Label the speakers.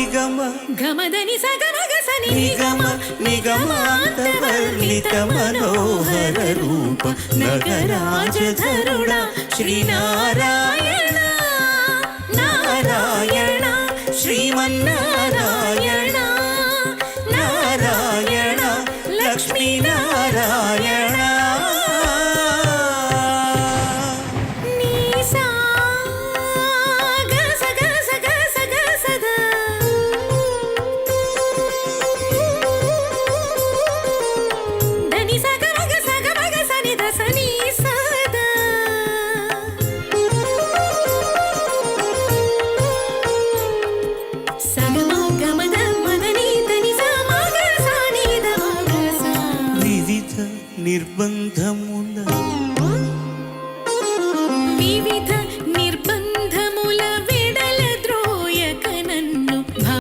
Speaker 1: నిగమ
Speaker 2: గమదని సగమగసని
Speaker 1: నిగమ నిగమాంతవర్ణిత Manohara Roopa నగరాజధరుణ Sri Narayana Narayana Srimannarayana Narayana Lakshminarayana నిర్బంధము